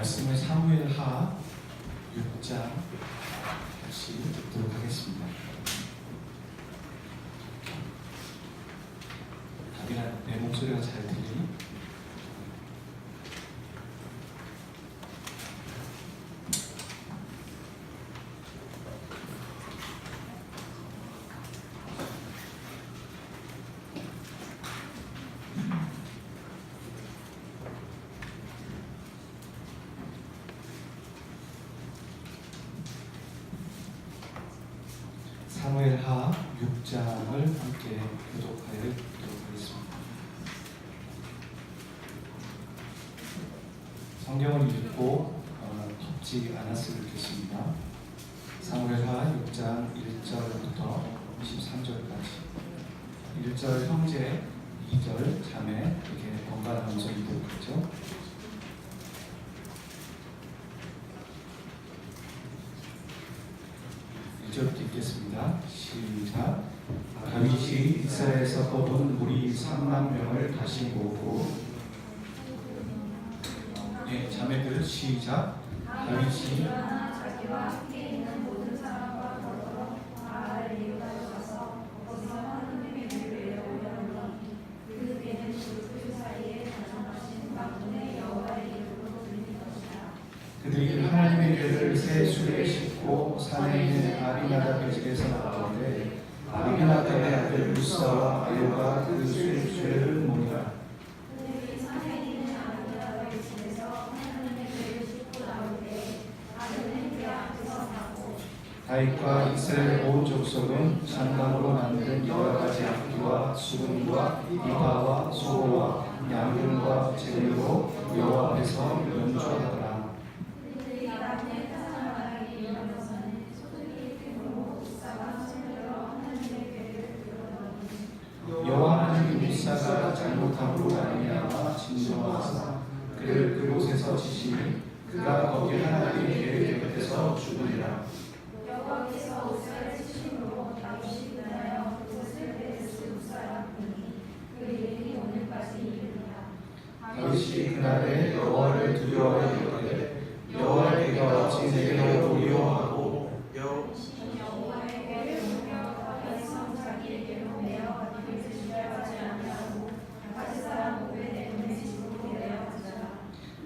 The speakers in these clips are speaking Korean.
말씀을 사무엘하 6장 다시 읽도록 하겠습니다. 다빈아, 내 목소리가 잘 들리니? 사무엘하 6장을 함께 교독하여 읽도록 하겠습니다. 성경을 읽고 덮지 않았으면 좋겠습니다. 사무엘하 6장 1절부터 13절까지 1절 형제, 2절 자매, 이렇게 번갈아가면서 읽도록하죠. 1절부터 읽겠습니다. 시작. 다윗이 이스라엘에서 뽑은 무리 3만 명을 다시 모으고, 자매들 시작. 다윗이 자기와 함께 있는 모든 사람과 더불어 바알 리브가에 가서 거기서 하나님의 궤를 올려놓으니 그 궤는 그 사이에 다정하신 만군의 여호와의 이름으로 들린 것이다. 그들이 하나님의 궤를 새 수레에 싣고 산에 있는 아비나답의 집에서 나오는데 아비나답의 아들 무사와 아요가 그 수레를 모니라. 그들이 산에 있는 아비나답의 집에서 하나님의 궤를 싣고 나올 때 아들은 그 앞에서 나고 다윗과 이스라엘 온 족속은 장막으로 만든 여러 가지 악기와 수금과 이바와 소고와 양금과 제물로 여호와 앞에서 연주하더라. 여호와 하나님 무사가 잘못함으로 말미암아 진노하사 그를 그곳에서 치시니 그가 거기 하나님의 궤 곁에서 죽으리라. 여호와께서 우사를 치심으로 다윗이 인하여 그곳을 베데스 우사라 부르니 그 이름이 오늘까지 이르니라. 다윗이 그날에 여호와를 두려워하여 이르되 여호와의 궤가 어찌 내게로 미워하고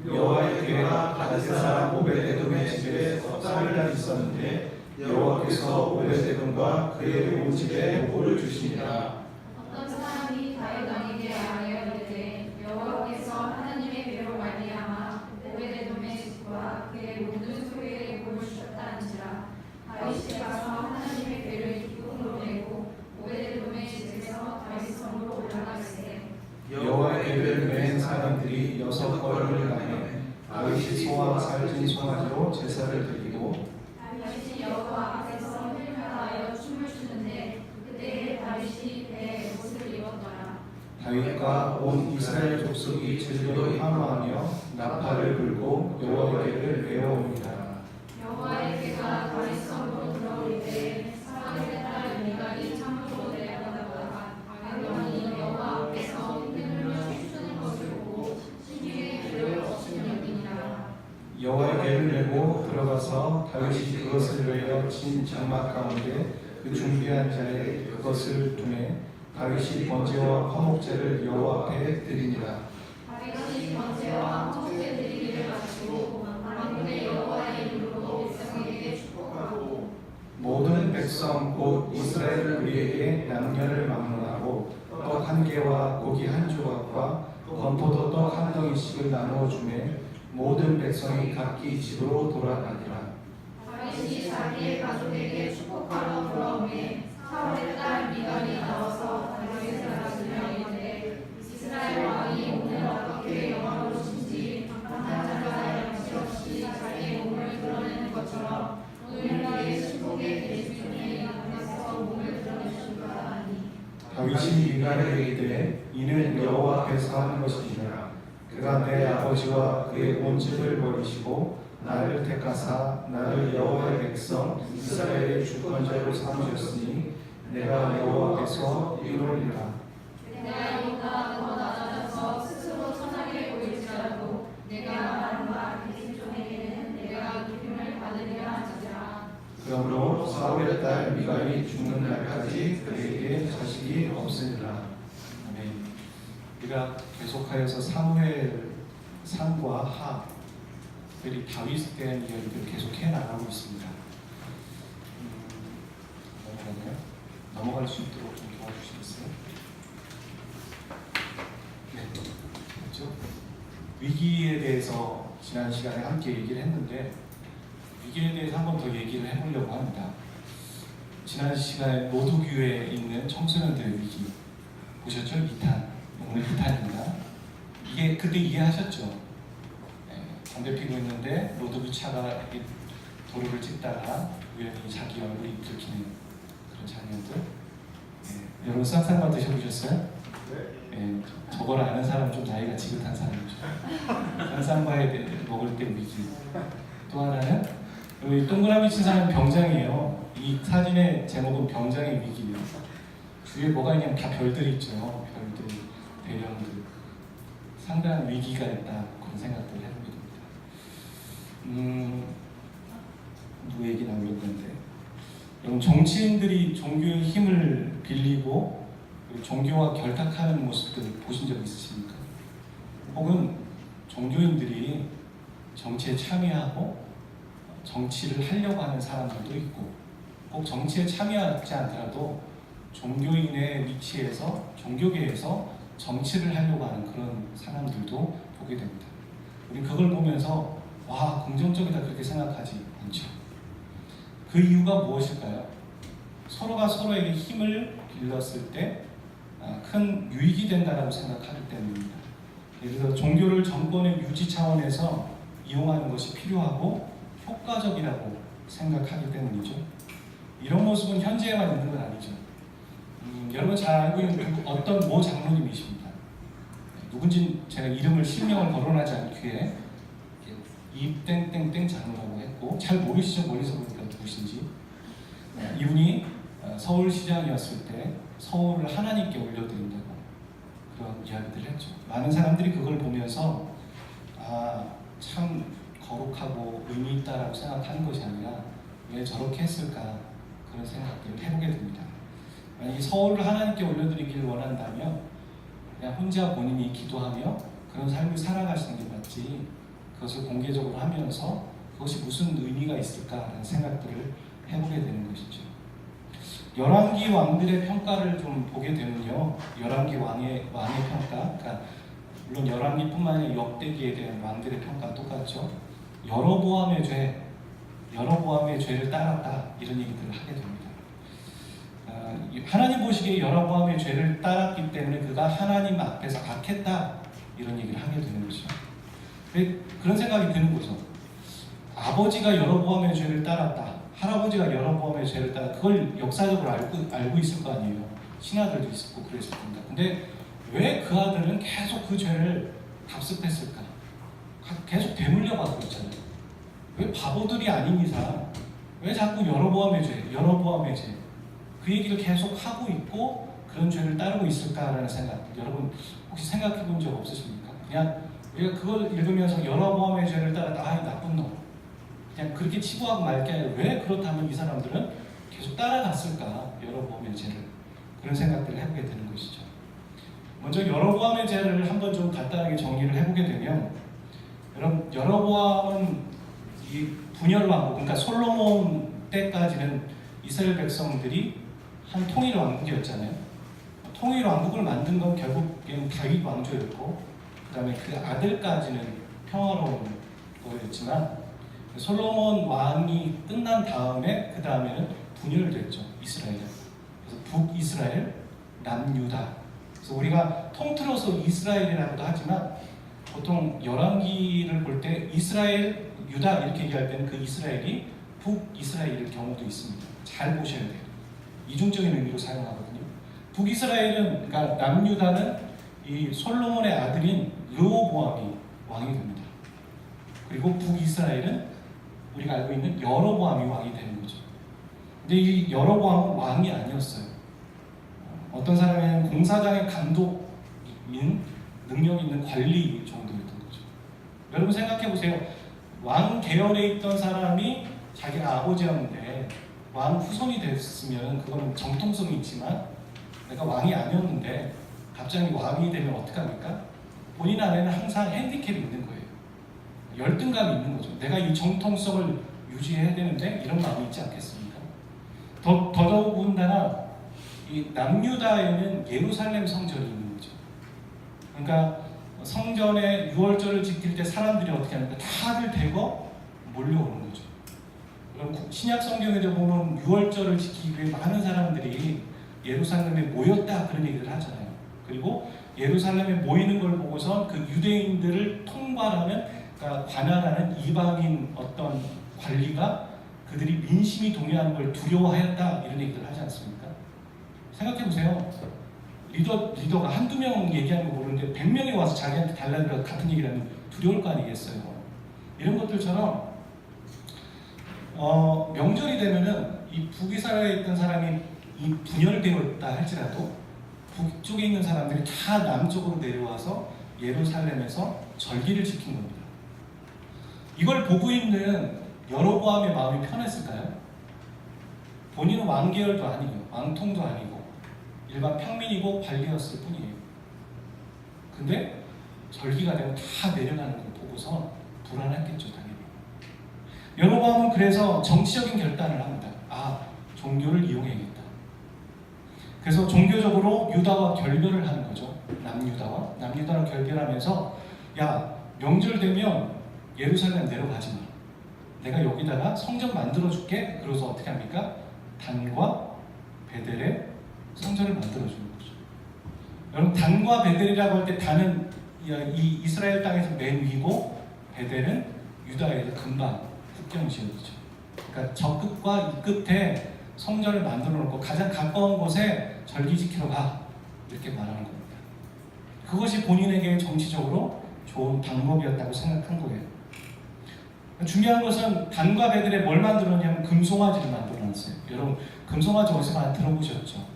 여호와의 궤가 가데스 사람 오벳에돔의 집에 석3일날 있었는데 여호와께서 오벳에돔과 그의 온 집에 복을 주시니라. 어떤 사람이 다윗 왕에게 말하여 이르되 여호와께서 하나님의 궤로 말미암아 오벳에돔의 집과 그의 모든 소유에 복을 주셨다 한지라. 다윗이 가서 하나님의 궤를 기쁨으로 메고 오벳에돔의 집에서 다윗 성으로 올라가시되 여호와의 궤를 맨 사람들이 6걸음을 가며 다윗이 소와 살찐 송아지로 제사를 드리고 다윗이 여호와 앞에서 힐하여 춤을 추는데 그때에 다윗이 배에 옷을 입었더라. 다윗과 온 이스라엘 족속이 즐거이 환호하며 나팔을 불고 여호와의 궤를 외워옵니다. 여호와의 궤가 다윗 성으로 들어올 때 사울의 딸 미갈이 참으로 내려다보다가 왕이 여호와 앞에서 흔들며 춤추는 것을 보고 심히 괴로워 여기니라. 여호와의 궤를 메고 들어가서 다윗이 그것을 외어 진 장막 가운데 그 준비한 자에 그것을 두매 다윗이 번제와 화목제를 여호와 앞에 드리니라. 다윗이 번제와 화목제 드리기를 마치고 만군의 여호와의 이름으로 백성에게 축복하고 모든 백성 곧 이스라엘 무리에게 양면을 막론하고 떡 1개와 고기 1조각과 건포도 떡 1덩이씩을 나누어 주매 모든 백성이 각기 집으로 돌아가니라. 다윗이 자기의 가족에게 축복하러 돌아오매 사울의 딸 미갈이 나와서 다윗을 안으며 이르되 이스라엘 왕이 오늘 어떻게 영화로우신지 한 자가 양식없이 자기의 몸을 드러내는 것처럼 오늘 나의 신복의 계집 중에 남에서 몸을 드러내신다 하니 다윗이 미갈에게 이르되 이는 여호와 앞에서 하는 것이니라. 그가 내 아버지와 그의 온 집을 버리시고 나를 택하사 나를 여호와의 백성 이스라엘의 주권자로 삼으셨으니 내가 여호와께서 이루리라. 내가 이보다 더 낮아져서 스스로 천하게 보일지라도 내가 말한 바 계집 중에 사울의 딸 미갈이 죽는 날까지 그에게 자식이 없으니라. 아멘. 우리가 계속하여서 사무엘 상과 하, 특별히 다윗에 대한 이야기를 계속해 나가고 있습니다. 넘어갈 수 있도록 좀 도와주시겠어요? 네, 그렇죠? 위기에 대해서 지난 시간에 함께 얘기를 했는데 위기에 대해서 한 번 더 얘기를 해보려고 합니다. 지난 시간에 로드뷰에 있는 청소년들의 위기 보셨죠? 2탄, 오늘 2탄입니다. 이게 그때 이해하셨죠? 네, 담배 피고 있는데 로드뷰 차가 도로를 찍다가 우연히 자기 얼굴이 들키는 그런 장면들. 네, 여러분 쌍쌍바 드셔보셨어요? 네, 저걸 아는 사람 좀 나이가 지긋한 사람이죠. 쌍쌍바에 먹을 때 위기. 또 하나는 여기 동그라미 친 사람은 병장이에요. 이 사진의 제목은 병장의 위기예요. 주위에 뭐가 있냐면 다 별들이 있죠. 별들, 대령들. 상당한 위기가 있다. 그런 생각들을 해보게 됩니다. 누구 얘기 나오려고 했는데 여러분 정치인들이 종교의 힘을 빌리고 종교와 결탁하는 모습들 보신 적 있으십니까? 혹은 종교인들이 정치에 참여하고 정치를 하려고 하는 사람들도 있고 꼭 정치에 참여하지 않더라도 종교인의 위치에서 종교계에서 정치를 하려고 하는 그런 사람들도 보게 됩니다. 우리는 그걸 보면서 와 긍정적이다 그렇게 생각하지 않죠. 그 이유가 무엇일까요? 서로가 서로에게 힘을 빌렸을 때 큰 유익이 된다고 생각하기 때문입니다. 예를 들어 종교를 정권의 유지 차원에서 이용하는 것이 필요하고 효과적이라고 생각하기 때문이죠. 이런 모습은 현재에만 있는 건 아니죠. 여러분 잘 알고 있는 어떤 모 장로님이십니다. 누군지 제가 이름을 실명을 거론하지 않기에 이땡땡땡 장로라고 했고 잘 모르시죠? 멀리서 보니까 누구신지. 이분이 서울시장이었을 때 서울을 하나님께 올려드린다고 그런 이야기들을 했죠. 많은 사람들이 그걸 보면서 참 거룩하고 의미 있다라고 생각하는 것이 아니라 왜 저렇게 했을까 그런 생각들을 해보게 됩니다. 만약에 서울을 하나님께 올려드리길 원한다면 그냥 혼자 본인이 기도하며 그런 삶을 살아가시는 게 맞지 그것을 공개적으로 하면서 그것이 무슨 의미가 있을까라는 생각들을 해보게 되는 것이죠. 열왕기 왕들의 평가를 좀 보게 되면요, 열왕기 왕의 평가, 그러니까 물론 열왕기뿐만 아니라 역대기에 대한 왕들의 평가 똑같죠. 여로보암의 죄를 따랐다 이런 얘기들을 하게 됩니다. 하나님 보시기에 여로보암의 죄를 따랐기 때문에 그가 하나님 앞에서 악했다 이런 얘기를 하게 되는 것이죠. 그런 생각이 드는 거죠. 아버지가 여로보암의 죄를 따랐다. 할아버지가 여로보암의 죄를 따라 그걸 역사적으로 알고 있을 거 아니에요. 신하들도 있었고 그랬을 겁니다. 근데 왜 그 아들은 계속 그 죄를 답습했을까? 계속 되물려가고 있잖아요. 왜 바보들이 아닌 이상 왜 자꾸 여로보암의 죄 그 얘기를 계속 하고 있고 그런 죄를 따르고 있을까라는 생각 여러분 혹시 생각해 본 적 없으십니까? 그냥 우리가 그걸 읽으면서 여로보암의 죄를 따랐다. 나쁜 놈. 그냥 그렇게 치부하고 말 게 아니라 왜 그렇다면 이 사람들은 계속 따라갔을까? 여로보암의 죄를 그런 생각들을 해보게 되는 것이죠. 먼저 여로보암의 죄를 한번 좀 간단하게 정리를 해보게 되면 여러분 여로보암은 이 분열왕국 그러니까 솔로몬 때까지는 이스라엘 백성들이 한 통일 왕국이었잖아요. 통일 왕국을 만든 건 결국엔 다윗 왕조였고 그 다음에 그 아들까지는 평화로운 거였지만 솔로몬 왕이 끝난 다음에 그 다음에는 분열됐죠. 이스라엘. 그래서 북이스라엘, 남유다. 그래서 우리가 통틀어서 이스라엘이라고도 하지만 보통 열왕기를 볼 때 이스라엘, 유다 이렇게 얘기할 때는 그 이스라엘이 북이스라엘일 경우도 있습니다. 잘 보셔야 돼요. 이중적인 의미로 사용하거든요. 북이스라엘은 그러니까 남유다는 이 솔로몬의 아들인 르호보암이 왕이 됩니다. 그리고 북이스라엘은 우리가 알고 있는 여로보암이 왕이 되는 거죠. 근데 이 여로보암은 왕이 아니었어요. 어떤 사람에는 공사장의 감독인 능력 있는 관리 정도였던 거죠. 여러분 생각해 보세요. 왕 계열에 있던 사람이 자기가 아버지였는데 왕 후손이 됐으면 그건 정통성이 있지만 내가 왕이 아니었는데 갑자기 왕이 되면 어떡합니까? 본인 안에는 항상 핸디캡이 있는 거예요. 열등감이 있는 거죠. 내가 이 정통성을 유지해야 되는데 이런 마음이 있지 않겠습니까? 더더군다나 이 남유다에는 예루살렘 성전이 있는 거죠. 그러니까 성전에 유월절을 지킬 때 사람들이 어떻게 합니까? 다들 대거 몰려오는 거죠. 그럼 신약 성경에도 보면 유월절을 지키기 위해 많은 사람들이 예루살렘에 모였다 그런 얘기를 하잖아요. 그리고 예루살렘에 모이는 걸 보고선 그 유대인들을 통괄하는, 그러니까 관할하는 이방인 어떤 관리가 그들이 민심이 동요하는 걸 두려워하였다 이런 얘기를 하지 않습니까? 생각해 보세요. 리더가 한두 명 얘기하는 거 모르는데 100명이 와서 자기한테 달라들어 같은 얘기를 하면 두려울 거 아니겠어요. 이런 것들처럼 명절이 되면은 이 북이스라엘에 있던 사람이 이 분열되었다 할지라도 북쪽에 있는 사람들이 다 남쪽으로 내려와서 예루살렘에서 절기를 지킨 겁니다. 이걸 보고 있는 여로보암의 마음이 편했을까요? 본인은 왕계열도 아니고 왕통도 아니고 일반 평민이고 관리였을 뿐이에요. 근데 절기가 되고 다 내려가는 걸 보고서 불안했겠죠, 당연히. 여로보암은 그래서 정치적인 결단을 합니다. 종교를 이용해야겠다. 그래서 종교적으로 유다와 결별을 하는 거죠. 남유다와 결별하면서 야, 명절 되면 예루살렘 내려가지 마. 내가 여기다가 성전 만들어줄게. 그래서 어떻게 합니까? 단과 베델에 성전을 만들어주는 거죠. 여러분, 단과 베델이라고 할 때 단은 이 이스라엘 땅에서 맨 위고 베델은 유다에서 근방 국경 지역이죠. 그러니까 저 끝과 이 끝에 성전을 만들어 놓고 가장 가까운 곳에 절기 지키러 가 이렇게 말하는 겁니다. 그것이 본인에게 정치적으로 좋은 방법이었다고 생각한 거예요. 중요한 것은 단과 베델에 뭘 만들었냐면 금송아지를 만들어놨어요. 여러분, 금송아지 어디서 많이 들어보셨죠?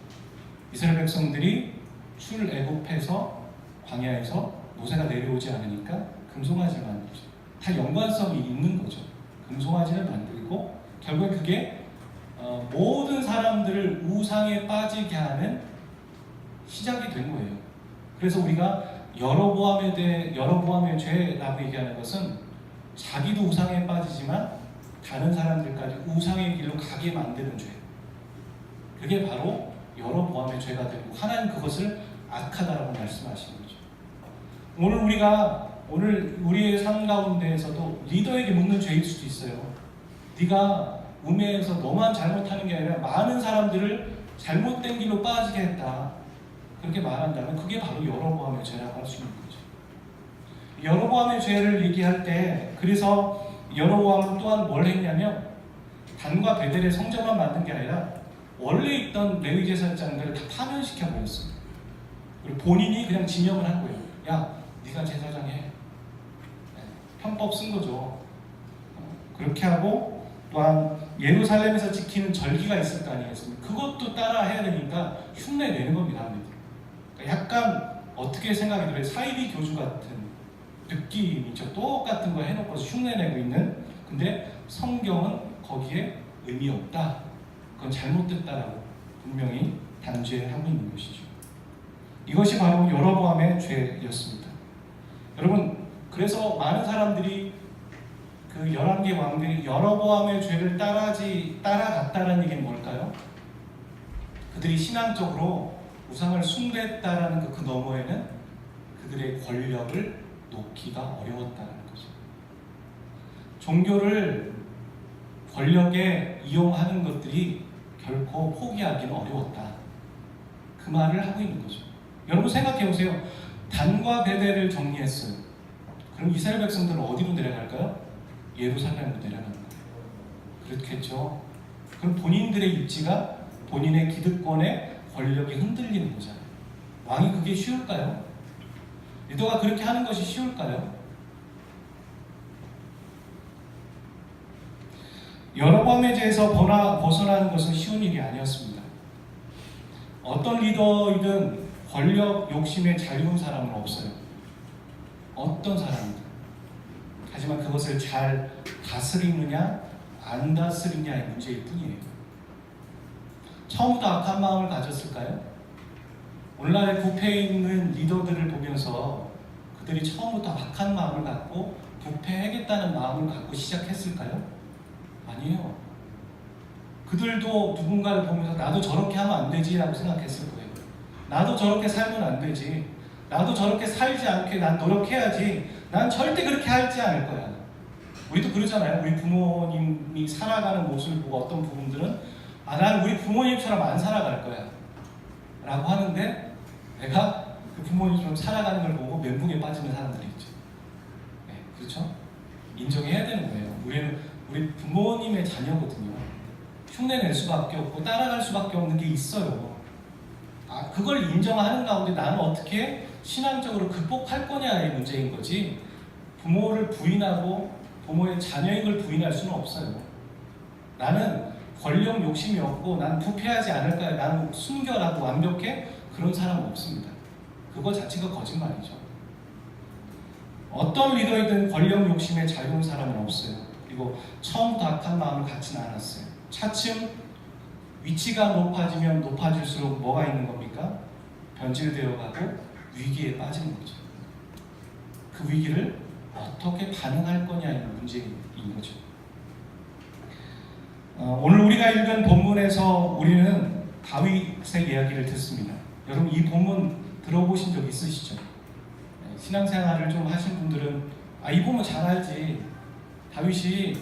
이스라엘 백성들이 출애굽해서 광야에서 모세가 내려오지 않으니까 금송아지를 만들죠. 다 연관성이 있는 거죠. 금송아지를 만들고 결국에 그게 모든 사람들을 우상에 빠지게 하는 시작이 된 거예요. 그래서 우리가 여로보암의 죄라고 얘기하는 것은 자기도 우상에 빠지지만 다른 사람들까지 우상의 길로 가게 만드는 죄. 그게 바로 여로보암의 죄가 되고 하나님 그것을 악하다라고 말씀하시는 거죠. 오늘 우리의 삶 가운데에서도 리더에게 묻는 죄일 수도 있어요. 네가 우매해서 너만 잘못하는 게 아니라 많은 사람들을 잘못된 길로 빠지게 했다. 그렇게 말한다면 그게 바로 여로보암의 죄라고 할 수 있는 거죠. 여로보암의 죄를 얘기할 때 그래서 여로보암은 또한 뭘 했냐면 단과 베델의 성전만 만든 게 아니라 원래 있던 레위 제사장들을 다 파면시켜 버렸어요. 그리고 본인이 그냥 지명을 한 거예요. 야, 네가 제사장 해. 편법 쓴 거죠. 그렇게 하고 또한 예루살렘에서 지키는 절기가 있을 거 아니겠습니까? 그것도 따라 해야 되니까 흉내 내는 겁니다. 그러니까 약간 어떻게 생각이 들어요? 사이비 교주 같은 느낌이죠. 똑같은 거 해놓고 흉내내고 있는. 근데 성경은 거기에 의미 없다. 그건 잘못됐다라고 분명히 단죄하고 있는 것이죠. 이것이 바로 여로보암의 죄였습니다. 여러분, 그래서 많은 사람들이 그 11개 왕들이 여로보암의 죄를 따라갔다는 얘기는 뭘까요? 그들이 신앙적으로 우상을 숭배했다라는 그 너머에는 그들의 권력을 놓기가 어려웠다는 거죠. 종교를 권력에 이용하는 것들이 결코 포기하기는 어려웠다. 그 말을 하고 있는 거죠. 여러분 생각해 보세요. 단과 베델을 정리했어요. 그럼 이스라엘 백성들은 어디로 내려갈까요? 예루살렘으로 내려가는 거예요. 그렇겠죠. 그럼 본인들의 입지가 본인의 기득권의 권력이 흔들리는 거잖아요. 왕이 그게 쉬울까요? 리더가 그렇게 하는 것이 쉬울까요? 여로보암의 죄에서 벗어나는 것은 쉬운 일이 아니었습니다. 어떤 리더이든 권력 욕심에 자유로운 사람은 없어요. 어떤 사람이든. 하지만 그것을 잘 다스리느냐 안 다스리냐의 문제일 뿐이에요. 처음부터 악한 마음을 가졌을까요? 오늘날의 부패에 있는 리더들을 보면서 그들이 처음부터 악한 마음을 갖고 부패하겠다는 마음을 갖고 시작했을까요? 아니에요. 그들도 누군가를 보면서 나도 저렇게 하면 안 되지라고 생각했을 거예요. 나도 저렇게 살면 안 되지. 나도 저렇게 살지 않게 난 노력해야지. 난 절대 그렇게 하지 않을 거야. 우리도 그러잖아요. 우리 부모님이 살아가는 모습을 보고 어떤 부분들은 난 우리 부모님처럼 안 살아갈 거야 라고 하는데 내가 그 부모님처럼 살아가는 걸 보고 멘붕에 빠지는 사람들이 있죠. 네, 그렇죠? 인정해야 되는 거예요. 우리는 우리 부모님의 자녀거든요. 흉내낼 수밖에 없고 따라갈 수밖에 없는 게 있어요. 그걸 인정하는 가운데 나는 어떻게 신앙적으로 극복할 거냐의 문제인 거지, 부모를 부인하고 부모의 자녀인 걸 부인할 수는 없어요. 나는 권력 욕심이 없고 난 부패하지 않을 거야, 나는 순결하고 완벽해, 그런 사람은 없습니다. 그거 자체가 거짓말이죠. 어떤 리더이든 권력 욕심에 자유로운 사람은 없어요. 그리고 처음부터 악한 마음을 갖지는 않았어요. 차츰 위치가 높아지면 높아질수록 뭐가 있는 겁니까? 변질되어 가고 위기에 빠지는 거죠. 그 위기를 어떻게 반응할 거냐의 문제인 거죠. 오늘 우리가 읽은 본문에서 우리는 다윗의 이야기를 듣습니다. 여러분 이 본문 들어보신 적 있으시죠? 신앙생활을 좀 하신 분들은 이 본문 잘 알지. 다윗이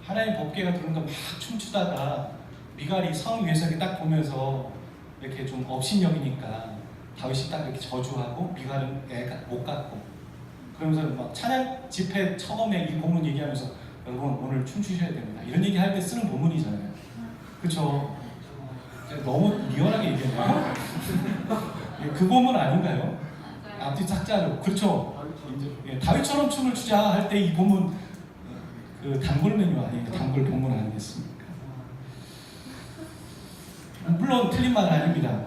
하나님 법궤가 들어오니까 막 춤추다가 미갈이 성 위에서 이렇게 딱 보면서 이렇게 좀 업신여기니까 다윗이 딱 이렇게 저주하고 미갈은 애가 못 갖고, 그러면서 막 찬양 집회 처음에 이 본문 얘기하면서 여러분 오늘 춤추셔야 됩니다, 이런 얘기 할 때 쓰는 본문이잖아요. 그렇죠? 너무 리얼하게 얘기했나요? 그 본문 아닌가요? 앞뒤 짝짜로. 그렇죠? 다윗처럼 춤을 추자 할 때 이 본문 그 단골 메뉴 아니에요? 단골 본문 아니겠습니까? 물론 틀린 말은 아닙니다.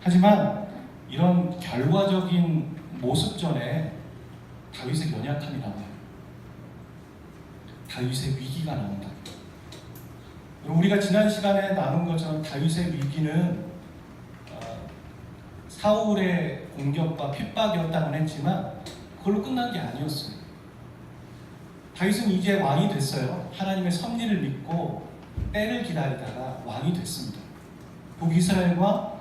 하지만 이런 결과적인 모습전에 다윗의 연약함이 나와요. 다윗의 위기가 나온다. 우리가 지난 시간에 나눈 것처럼 다윗의 위기는 사울의 공격과 핍박이었다고는 했지만 그걸로 끝난 게 아니었어요. 다윗은 이제 왕이 됐어요. 하나님의 섭리를 믿고 때를 기다리다가 왕이 됐습니다. 북이스라엘과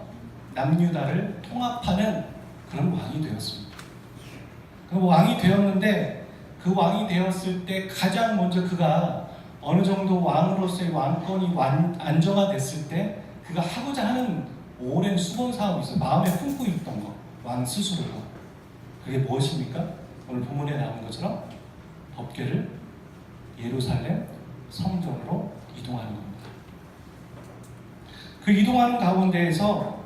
남유다를 통합하는 그런 왕이 되었습니다. 그 왕이 되었는데 그 왕이 되었을 때 가장 먼저 그가 어느 정도 왕으로서의 왕권이 안정화됐을 때 그가 하고자 하는 오랜 수건 사업이 있어요. 마음에 품고 있던 거, 왕 스스로가. 그게 무엇입니까? 오늘 본문에 나온 것처럼 법궤를 예루살렘 성전으로 이동하는 겁니다. 그 이동하는 가운데에서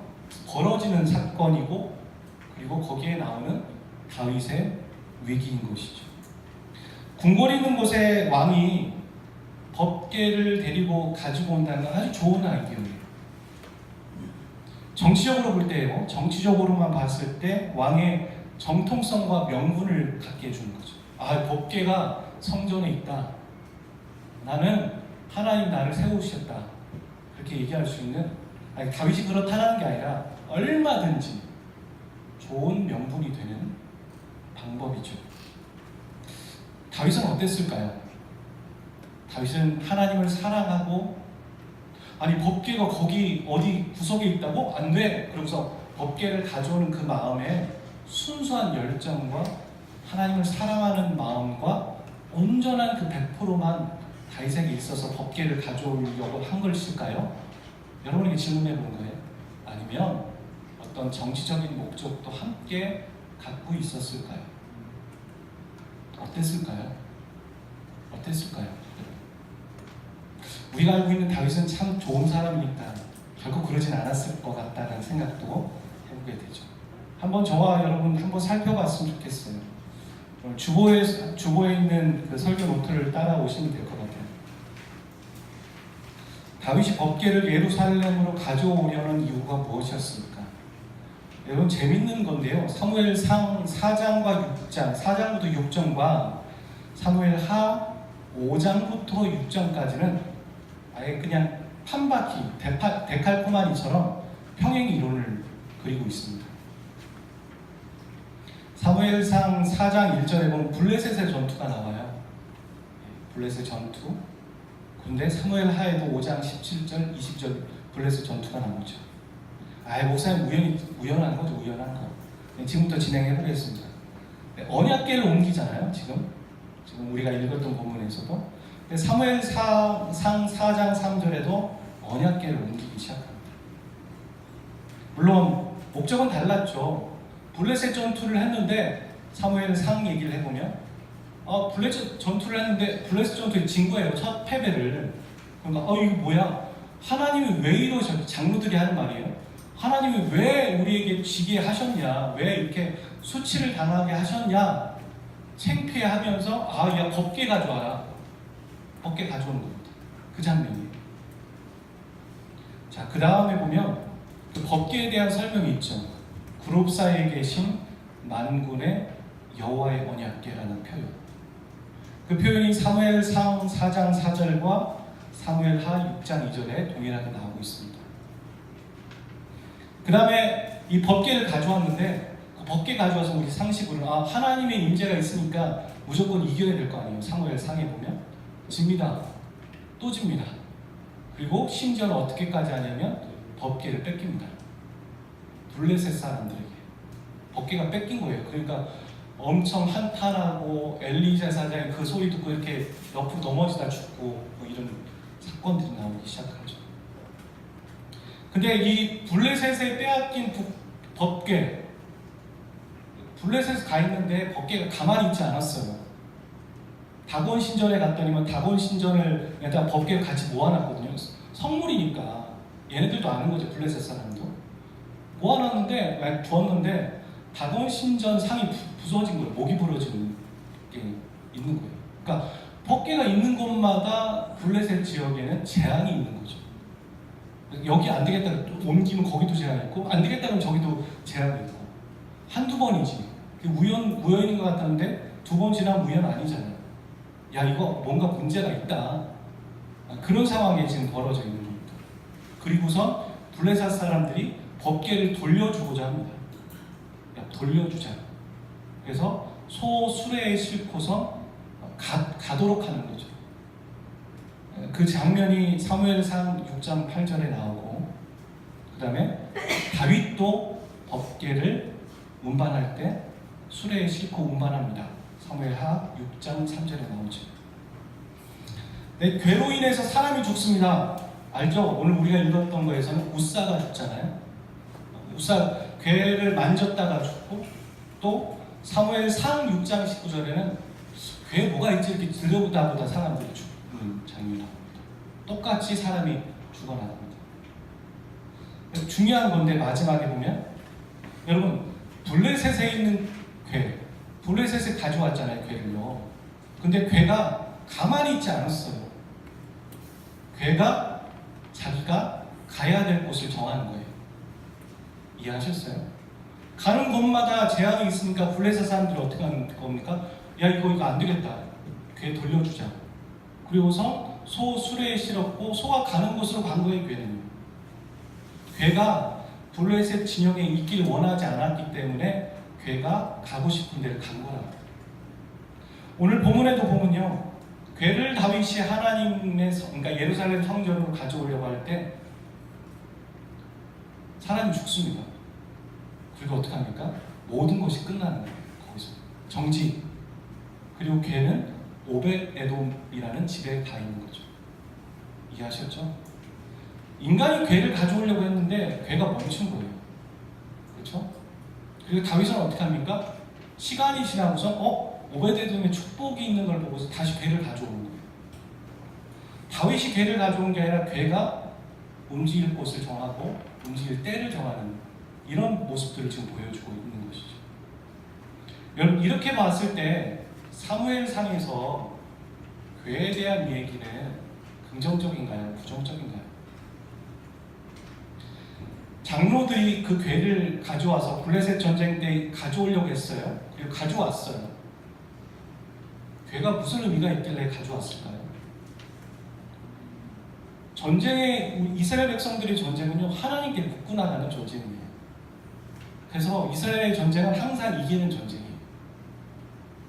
벌어지는 사건이고, 그리고 거기에 나오는 다윗의 위기인 것이죠. 궁궐이 있는 곳에 왕이 법궤를 데리고 가지고 온다는 건 아주 좋은 아이디어예요. 정치적으로 볼 때요, 정치적으로만 봤을 때 왕의 정통성과 명분을 갖게 해주는 거죠. 법궤가 성전에 있다. 나는 하나님 나를 세우셨다. 그렇게 얘기할 수 있는, 다윗이 그렇다는 게 아니라 얼마든지 좋은 명분이 되는 방법이죠. 다윗은 어땠을까요? 다윗은 하나님을 사랑하고, 법궤가 거기 어디 구석에 있다고? 안 돼! 그러면서 법궤를 가져오는 그 마음에 순수한 열정과 하나님을 사랑하는 마음과 온전한 그 100%만 다윗에게 있어서 법궤를 가져오려고 한 것일까요? 여러분에게 질문해 본 거예요. 아니면 어떤 정치적인 목적도 함께 갖고 있었을까요? 어땠을까요? 우리가 알고 있는 다윗은 참 좋은 사람이니까 결코 그러진 않았을 것 같다는 생각도 해보게 되죠. 한번 저와 여러분 한번 살펴봤으면 좋겠어요. 주보에 있는 그 설교 노트를 따라오시면 될 것 같아요. 다윗이 법궤를 예루살렘으로 가져오려는 이유가 무엇이었습니까? 여러분 재밌는 건데요. 사무엘상 4장과 6장, 4장부터 6장과 사무엘하 5장부터 6장까지는 아예 그냥 판바퀴, 데칼코마니처럼 평행 이론을 그리고 있습니다. 사무엘상 4장 1절에 보면 블레셋의 전투가 나와요. 블레셋 전투. 근데 사무엘 하에도 5장 17절, 20절 블레셋 전투가 나오죠. 목사님 우연한 거죠, 우연한 거. 지금부터 진행해 보겠습니다. 언약궤를 옮기잖아요, 지금 우리가 읽었던 본문에서도. 사무엘상 4장 3절에도 언약궤를 옮기기 시작합니다. 물론 목적은 달랐죠. 블레셋 전투를 했는데 사무엘상 얘기를 해보면 블레셋 전투를 했는데 블레셋 전투에 진 거예요. 첫 패배를. 그러니까 이거 뭐야? 하나님이 왜 이러셨냐? 장로들이 하는 말이에요. 하나님이 왜 우리에게 지게 하셨냐? 왜 이렇게 수치를 당하게 하셨냐? 창피해하면서 야 법궤 가져와라. 법궤 가져오는 겁니다. 그 장면이에요. 자, 그 다음에 보면 그 법궤에 대한 설명이 있죠. 그룹 사이에 계신 만군의 여호와의 언약궤라는 표현. 그 표현이 사무엘상 4장 4절과 사무엘하 6장 2절에 동일하게 나오고 있습니다. 그 다음에 이 법궤를 가져왔는데 그 법궤 가져와서 우리 상식으로 하나님의 임재가 있으니까 무조건 이겨야 될 거 아니에요. 사무엘상에 보면 집니다. 또 집니다. 그리고 심지어는 어떻게까지 하냐면 법궤를 뺏깁니다. 블레셋 사람들에게 법궤가 뺏긴 거예요. 그러니까 엄청 한탄하고 엘리자 사장이 그 소리 듣고 이렇게 옆으로 넘어지다 죽고 이런 사건들이 나오기 시작하죠. 근데 이 블레셋에 빼앗긴 법궤, 블레셋에 가 있는데 법궤가 가만히 있지 않았어요. 다곤 신전에 갔더니만 다곤 신전을 일단 법궤를 같이 모아놨거든요. 성물이니까 얘네들도 아는 거죠. 블레셋 사람도 모아놨는데 주었는데 다곤 신전 상이 부서진 거예요. 목이 부러지는 게 있는 거예요. 그러니까 법궤가 있는 곳마다 블레셋 지역에는 재앙이 있는 거죠. 여기 안 되겠다 옮기면 거기도 재앙이 있고, 안 되겠다 그러면 저기도 재앙이 있고. 한두 번이지. 우연인 것 같았는데 두 번 지나면 우연 아니잖아요. 야, 이거 뭔가 문제가 있다. 그런 상황에 지금 벌어져 있는 겁니다. 그리고선 블레셋 사람들이 법궤를 돌려주고자 합니다. 야, 돌려주자. 그래서 소 수레에 싣고서 가도록 하는 거죠. 그 장면이 사무엘상 6장 8절에 나오고, 그 다음에 다윗도 법궤를 운반할 때 수레에 싣고 운반합니다. 사무엘하 6장 3절에 나오죠. 네, 괴로 인해서 사람이 죽습니다. 알죠? 오늘 우리가 읽었던 거에서는 우사가 죽잖아요. 우사 괴를 만졌다가 죽고, 또 사무엘상 6장 19절에는 괴 뭐가 있지 이렇게 들여다보다 사람들이 죽는 장면이 나옵니다. 똑같이 사람이 죽어나갑니다. 중요한 건데 마지막에 보면 여러분 블레셋에 있는 괴, 블레셋에 가져왔잖아요, 괴를요. 근데 괴가 가만히 있지 않았어요. 괴가 자기가 가야 될 곳을 정하는 거예요. 이해하셨어요? 가는 곳마다 재앙이 있으니까 블레셋 사람들이 어떻게 하는 겁니까? 야, 이거 안 되겠다. 괴 돌려주자. 그리고서 소 수레에 실었고 소가 가는 곳으로 간 거예요, 괴는. 괴가 블레셋 진영에 있기를 원하지 않았기 때문에 괴가 가고 싶은 데를 간 거랍니다. 오늘 본문에도 보면요, 괴를 다윗이 하나님의 그러니까 예루살렘 성전으로 가져오려고 할 때 사람이 죽습니다. 그리고 어떻게 합니까? 모든 것이 끝나는 거예요. 거기서 정지. 그리고 괴는 오벳에돔이라는 집에 가 있는 거죠. 이해하셨죠? 인간이 괴를 가져오려고 했는데 괴가 멈춘 거예요. 그렇죠? 그리고 다윗은 어떻게 합니까? 시간이 지나고서 오벳에돔의 축복이 있는 걸 보고서 다시 괴를 가져오는 거예요. 다윗이 괴를 가져온 게 아니라 괴가 움직일 곳을 정하고 움직일 때를 정하는 이런 모습들을 지금 보여주고 있는 것이죠. 여러분, 이렇게 봤을 때 사무엘상에서 괴에 대한 얘기는 긍정적인가요? 부정적인가요? 장로들이 그 괴를 가져와서 블레셋 전쟁 때 가져오려고 했어요. 그리고 가져왔어요. 괴가 무슨 의미가 있길래 가져왔을까요? 전쟁의 이스라엘 백성들의 전쟁은요 하나님께 묻고 나가는 전쟁이에요. 그래서 이스라엘의 전쟁은 항상 이기는 전쟁이에요.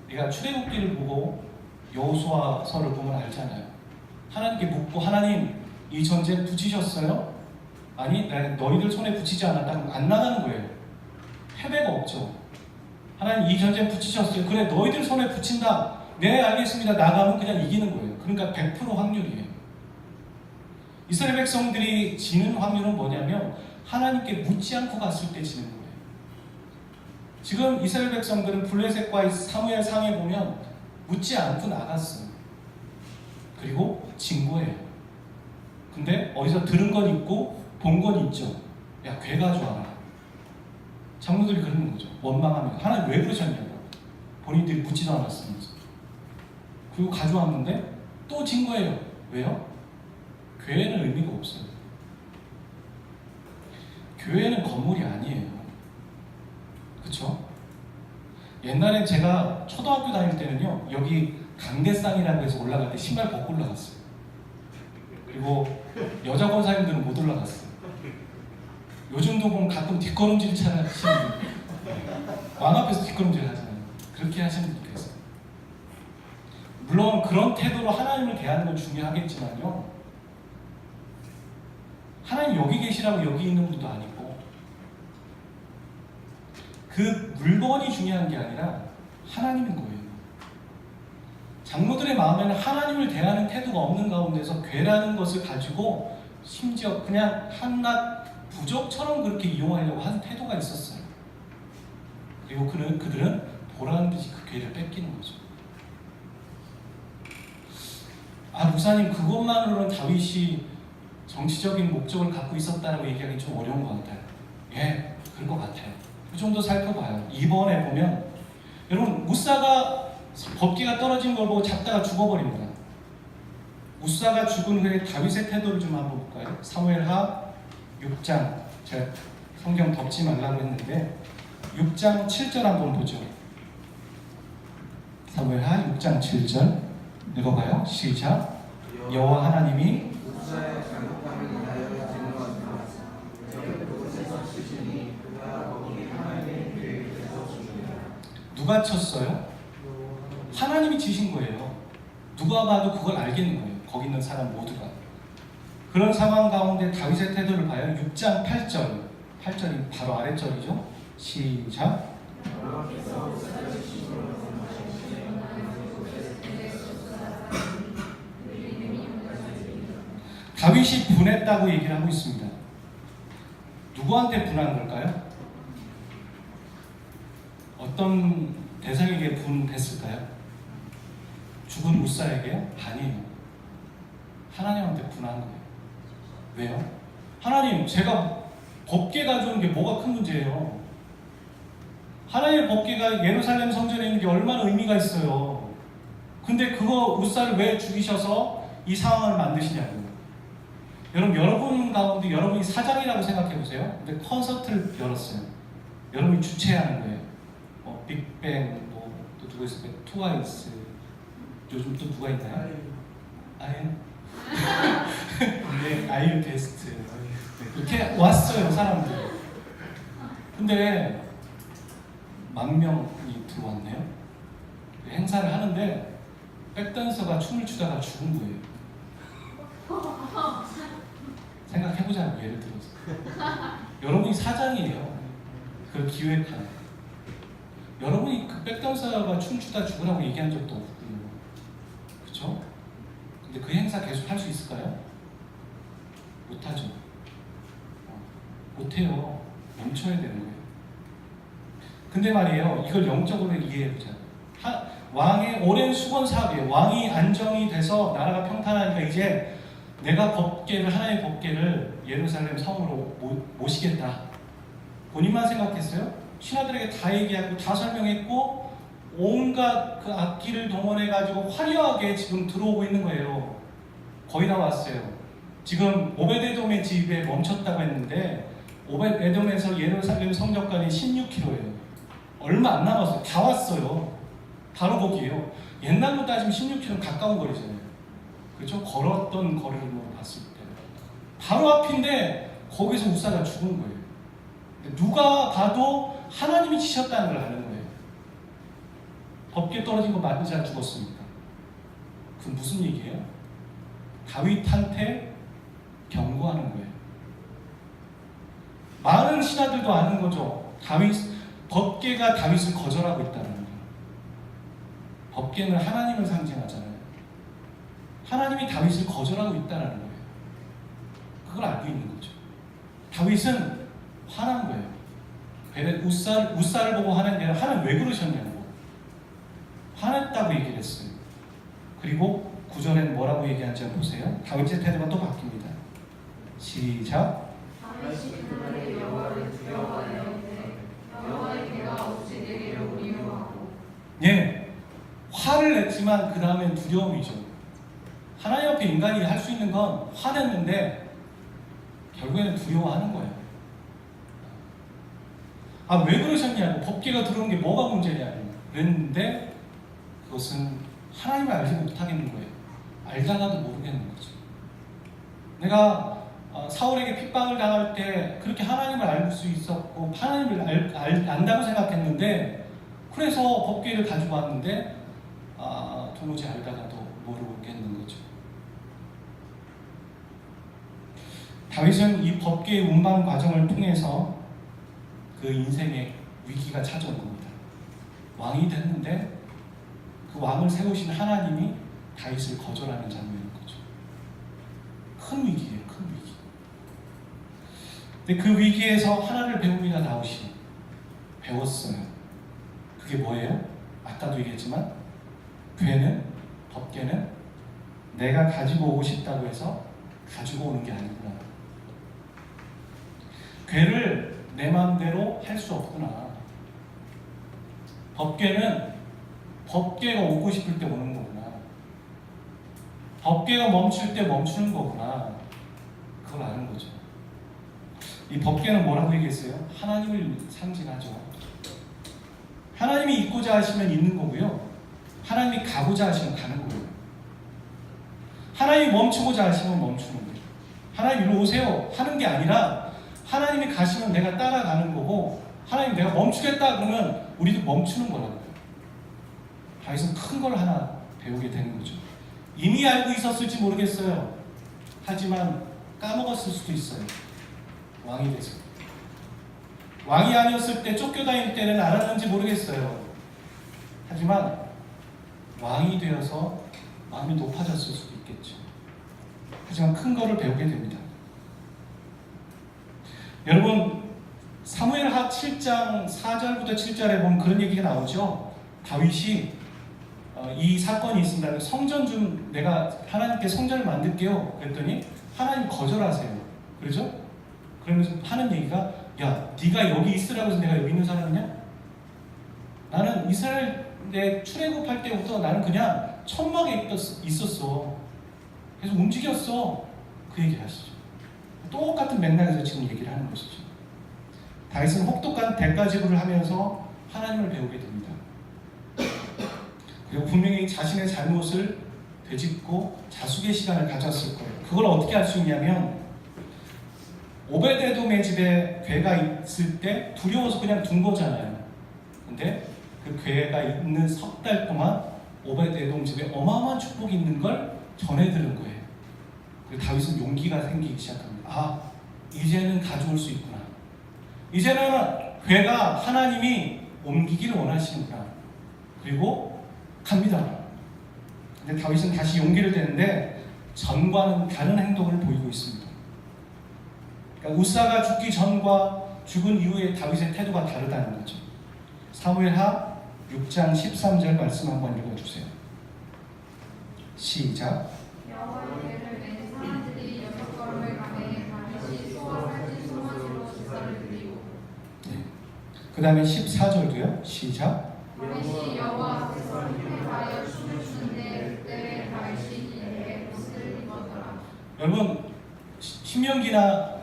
우리가 출애굽기를 보고 여호수아서를 보면 알잖아요. 하나님께 묻고 하나님 이 전쟁 붙이셨어요? 아니 너희들 손에 붙이지 않았다면 안 나가는 거예요. 패배가 없죠. 하나님 이 전쟁 붙이셨어요. 그래 너희들 손에 붙인다. 네 알겠습니다. 나가면 그냥 이기는 거예요. 그러니까 100% 확률이에요. 이스라엘 백성들이 지는 확률은 뭐냐면 하나님께 묻지 않고 갔을 때 지는 거예요. 지금 이스라엘 백성들은 블레셋과 사무엘 상에 보면 묻지 않고 나갔어요. 그리고 진 거예요. 근데 어디서 들은 건 있고 본 건 있죠. 야 괴 가져와라. 장로들이 그러는 거죠. 원망하면 하나님 왜 그러셨냐고. 본인들이 묻지도 않았으면서. 그리고 가져왔는데 또 진 거예요. 왜요? 교회는 의미가 없어요. 교회는 건물이 아니에요. 그쵸? 옛날에 제가 초등학교 다닐 때는요 여기 강대상이라고 해서 올라갈 때 신발 벗고 올라갔어요. 그리고 여자 권사님들은 못 올라갔어요. 요즘도 보면 가끔 뒷걸음질 하시는 분, 왕 앞에서 뒷걸음질 하잖아요. 그렇게 하시는 분이 계세요. 물론 그런 태도로 하나님을 대하는 건 중요하겠지만요 하나님 여기 계시라고 여기 있는 분도 아니고 그 물건이 중요한 게 아니라 하나님인 거예요. 장로들의 마음에는 하나님을 대하는 태도가 없는 가운데서 괴라는 것을 가지고 심지어 그냥 한낱 부적처럼 그렇게 이용하려고 하는 태도가 있었어요. 그리고 그들은 보라는 듯이 그 괴를 뺏기는 거죠. 목사님 그것만으로는 다윗이 정치적인 목적을 갖고 있었다라고 얘기하기 좀 어려운 것 같아요. 예, 그럴 것 같아요. 좀 더 살펴봐요. 이번에 보면 여러분 우사가 법궤가 떨어진 걸 보고 잡다가 죽어버립니다. 우사가 죽은 후에 다윗의 태도를 좀 한번 볼까요? 사무엘하 6장 제가 성경 덮지 말라고 했는데 6장 7절 한번 보죠. 사무엘하 6장 7절 읽어봐요. 시작. 여호와 하나님이 우사의 잘못함을 인하여 진노하시나 저희 그곳에서 치시니 그가 거기 하나님의 계획에서 죽으리라. 누가 쳤어요? 하나님이 치신 거예요. 누가 봐도 그걸 알겠는 거예요. 거기 있는 사람 모두가. 그런 상황 가운데 다윗의 태도를 봐요. 6장 8절. 8절이 바로 아랫절이죠. 시작. 다윗이 분했다고 얘기를 하고 있습니다. 누구한테 분한 걸까요? 어떤 대상에게 분했을까요? 죽은 우사에게요? 아니에요. 하나님한테 분한 거예요. 왜요? 하나님, 제가 법궤 가져온 게 뭐가 큰 문제예요? 하나님의 법궤가 예루살렘 성전에 있는 게 얼마나 의미가 있어요. 근데 그거 우사를 왜 죽이셔서 이 상황을 만드시냐고요. 여러분 가운데 여러분이 사장이라고 생각해 보세요. 근데 콘서트를 열었어요. 여러분이 주최하는 거예요. 빅뱅, 또 누구 있을까요? 트와이스. 요즘 또 누가 있나요? 아이유. 네, 아이유 게스트. 이렇게 왔어요, 사람들. 근데 만 명이 들어왔네요. 행사를 하는데 백댄서가 춤을 추다가 죽은 거예요. 생각해보자고, 예를 들어서. 여러분이 사장이에요. 그걸 기획하는. 여러분이 그 백댄서가 춤추다 죽으라고 얘기한 적도 없고요. 그쵸? 근데 그 행사 계속 할 수 있을까요? 못하죠. 못해요. 멈춰야 되는 거예요. 근데 말이에요, 이걸 영적으로 이해해보자. 왕의 오랜 수건 사업이에요. 왕이 안정이 돼서 나라가 평탄하니까 이제 내가 하나의 법궤를 예루살렘 성으로 모시겠다. 본인만 생각했어요? 신하들에게 다 얘기하고 다 설명했고 온갖 그 악기를 동원해가지고 화려하게 지금 들어오고 있는 거예요. 거의 다 왔어요. 지금 오벳에돔의 집에 멈췄다고 했는데 오벳에돔에서 예루살렘 성전까지 16km예요. 얼마 안 남았어요. 다 왔어요. 바로 거기에요. 옛날로 따지면 16km 가까운 거리잖아요. 그렇죠? 걸었던 거리로 봤을 때. 바로 앞인데 거기서 우사가 죽은 거예요. 누가 봐도 하나님이 치셨다는 걸 아는 거예요. 법궤 떨어진 거 맞으자 죽었습니까? 그 무슨 얘기예요? 다윗한테 경고하는 거예요. 많은 신하들도 아는 거죠. 법궤가 다윗을 거절하고 있다는 거예요. 법궤는 하나님을 상징하잖아요. 하나님이 다윗을 거절하고 있다는 거예요. 그걸 알고 있는 거죠. 다윗은 화난 거예요. 베렛 우사를 보고 화낸 게 아니라 하나님 왜 그러셨냐고 화냈다고 얘기를 했어요. 그리고 9절에는 뭐라고 얘기하는지 보세요. 다윗의 태도가 또 바뀝니다. 시작. 다윗이 그날에 여호와를 두려워하여 여호와의 괴가 어찌 내게로 미워하고. 예, 화를 냈지만 그 다음엔 두려움이죠. 하나님 앞에 인간이 할 수 있는 건 화냈는데 결국에는 두려워하는 거예요. 아, 왜 그러셨냐고, 법궤가 들어온 게 뭐가 문제냐고 그랬는데 그것은 하나님을 알지 못하겠는 거예요. 알다가도 모르겠는 거죠. 내가 사울에게 핍박을 당할 때 그렇게 하나님을 알 수 있었고 하나님을 안다고 생각했는데 그래서 법궤를 가지고 왔는데 도무지 알다가도 모르겠는 거죠. 다윗은 이 법궤의 운반 과정을 통해서 그 인생의 위기가 찾아온 겁니다. 왕이 됐는데 그 왕을 세우신 하나님이 다윗을 거절하는 장면인 거죠. 큰 위기예요, 큰 위기. 근데 그 위기에서 하나를 배웁니다. 다윗이 배웠어요. 그게 뭐예요? 아까도 얘기했지만 법궤는 내가 가지고 오고 싶다고 해서 가지고 오는 게 아니구나. 괴를 내 마음대로 할 수 없구나. 법궤는 법궤가 오고 싶을 때 오는 거구나. 법궤가 멈출 때 멈추는 거구나. 그걸 아는 거죠. 이 법궤는 뭐라고 얘기했어요? 하나님을 상징하죠. 하나님이 있고자 하시면 있는 거고요. 하나님이 가고자 하시면 가는 거예요. 하나님이 멈추고자 하시면 멈추는 거예요. 하나님 이리 오세요 하는 게 아니라 하나님이 가시면 내가 따라가는 거고, 하나님 내가 멈추겠다 그러면 우리도 멈추는 거라고요. 다윗은 큰 걸 하나 배우게 되는 거죠. 이미 알고 있었을지 모르겠어요. 하지만 까먹었을 수도 있어요. 왕이 돼서. 왕이 아니었을 때 쫓겨다닐 때는 알았는지 모르겠어요. 하지만 왕이 되어서 마음이 높아졌을 수도 있겠죠. 하지만 큰 거를 배우게 됩니다. 여러분, 사무엘하 7장 4절부터 7절에 보면 그런 얘기가 나오죠. 다윗이 이 사건이 있습니다. 성전 좀 내가 하나님께 성전을 만들게요. 그랬더니 하나님 거절하세요. 그러죠? 그러면서 하는 얘기가, 야, 네가 여기 있으라고 해서 내가 여기 있는 사람이냐? 나는 이스라엘에 출애굽할 때부터 나는 그냥 천막에 있었어. 그래서 움직였어. 그 얘기를 하시죠. 똑같은 맥락에서 지금 얘기를 하는 것이죠. 다윗은 혹독한 대가지불을 하면서 하나님을 배우게 됩니다. 그리고 분명히 자신의 잘못을 되짚고 자숙의 시간을 가졌을 거예요. 그걸 어떻게 할 수 있냐면, 오베데돔의 집에 괴가 있을 때 두려워서 그냥 둔 거잖아요. 근데 그 괴가 있는 석 달 동안 오베데돔 집에 어마어마한 축복이 있는 걸 전해 들은 거예요. 그리고 다윗은 용기가 생기기 시작합니다. 아, 이제는 가져올 수 있구나. 이제는 괴가 하나님이 옮기기를 원하시는구나. 그리고 갑니다. 근데 다윗은 다시 용기를 내는데 전과는 다른 행동을 보이고 있습니다. 그러니까 우사가 죽기 전과 죽은 이후에 다윗의 태도가 다르다는 거죠. 사무엘하 6장 13절 말씀 한번 읽어주세요. 시작. 여호와의 괴를 맨 사람들이 6걸음을 가매 다윗이 소와 살찐 송아지로 제사를 드리고. 그 다음에 14절도요. 시작. 다윗이 여호와 앞에서 힘을 다하여 춤을 추는데 그때 다윗이 이에 옷을 입었더라. 여러분, 신명기나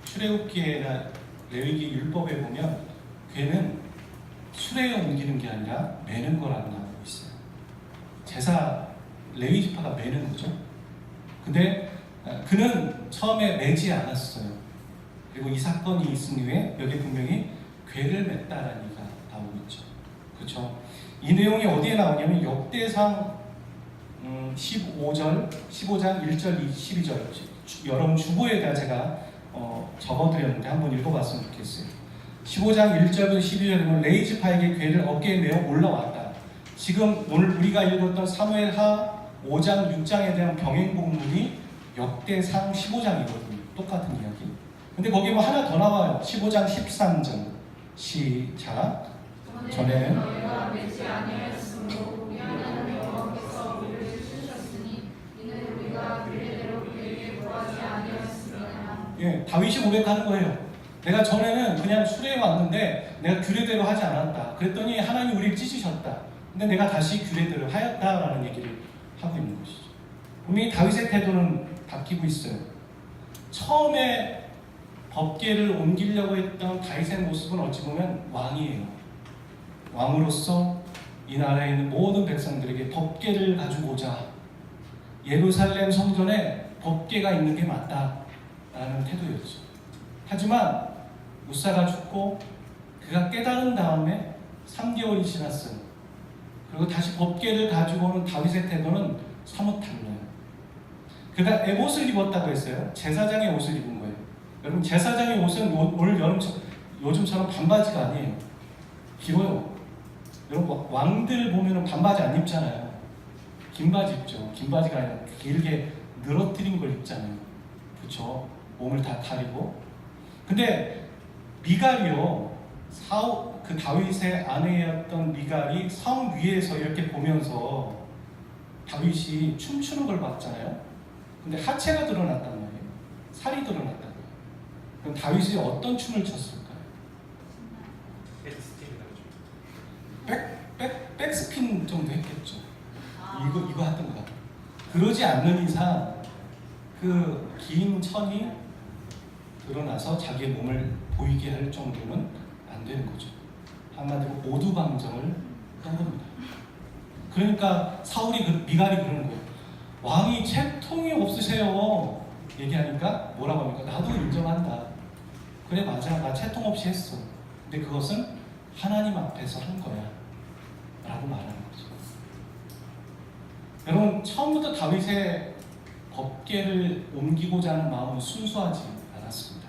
출애굽기나 레위기 율법에 보면 괴는 수레에 옮기는 게 아니라 매는 거라고 나오고 있어요. 제사 레위 지파가 매는 거죠. 근데 그는 처음에 매지 않았어요. 그리고 이 사건이 있은 이후에 여기 분명히 궤를 맸다라는 얘기가 나오고 있죠. 그렇죠? 이 내용이 어디에 나오냐면 역대상 15장 1절 12절 여러분 주보에다 제가 적어드렸는데 한번 읽어봤으면 좋겠어요. 15장 1절부터 12절에 보면 레이즈파에게 궤를 어깨에 메어 올라왔다. 지금 오늘 우리가 읽었던 사무엘하 5장 6장에 대한 병행복문이 역대상 15장이거든요. 똑같은 이야기. 근데 거기 뭐 하나 더 나와요. 15장 13절 시작. 전에는 너희가 맺지 아니하였으므로 우리 하나님 여호와께서 우리를 찢으셨으니 이는 우리가 규례대로 그에게 구하지 아니하였습니다. 예, 다윗이 고백하는 거예요. 내가 전에는 그냥 수레에 왔는데 내가 규례대로 하지 않았다. 그랬더니 하나님 우리를 찢으셨다. 근데 내가 다시 규례대로 하였다라는 얘기를 하고 있는 것이죠. 분명히 다윗의 태도는 바뀌고 있어요. 처음에 법궤를 옮기려고 했던 다윗의 모습은 어찌 보면 왕이에요. 왕으로서 이 나라에 있는 모든 백성들에게 법궤를 가지고 오자. 예루살렘 성전에 법궤가 있는 게 맞다라는 태도였죠. 하지만 우사가 죽고 그가 깨달은 다음에 3개월이 지났어요. 그리고 다시 법궤를 가지고 오는 다윗의 태도는 사뭇 달라요. 그가 에봇을 입었다고 했어요. 제사장의 옷을 입은 거예요. 여러분 제사장의 옷은 오늘 요즘처럼 반바지가 아니에요. 길어요. 여러분 왕들 보면 반바지 안 입잖아요. 긴 바지 입죠. 긴 바지가 아니라 길게 늘어뜨린 걸 입잖아요. 그렇죠? 몸을 다 가리고. 근데 미갈이요. 그 다윗의 아내였던 미갈이 성 위에서 이렇게 보면서 다윗이 춤추는 걸 봤잖아요. 근데 하체가 드러났단 말이에요. 살이 드러났단 말이에요. 그럼 다윗이 어떤 춤을 췄을까요? 백스핀 정도 했겠죠. 이거 하던 것 같아요. 그러지 않는 이상 그 긴 천이 드러나서 자기의 몸을 보이게 할 정도는 안 되는 거죠. 한마디로 오두방정을 한 겁니다. 그러니까 미갈이 그러는 거예요. 왕이 채통이 없으세요. 얘기하니까 뭐라고 합니까? 나도 인정한다. 그래 맞아, 나 채통 없이 했어. 근데 그것은 하나님 앞에서 한 거야 라고 말하는 거죠. 여러분 처음부터 다윗의 법궤를 옮기고자 하는 마음은 순수하지 않았습니다.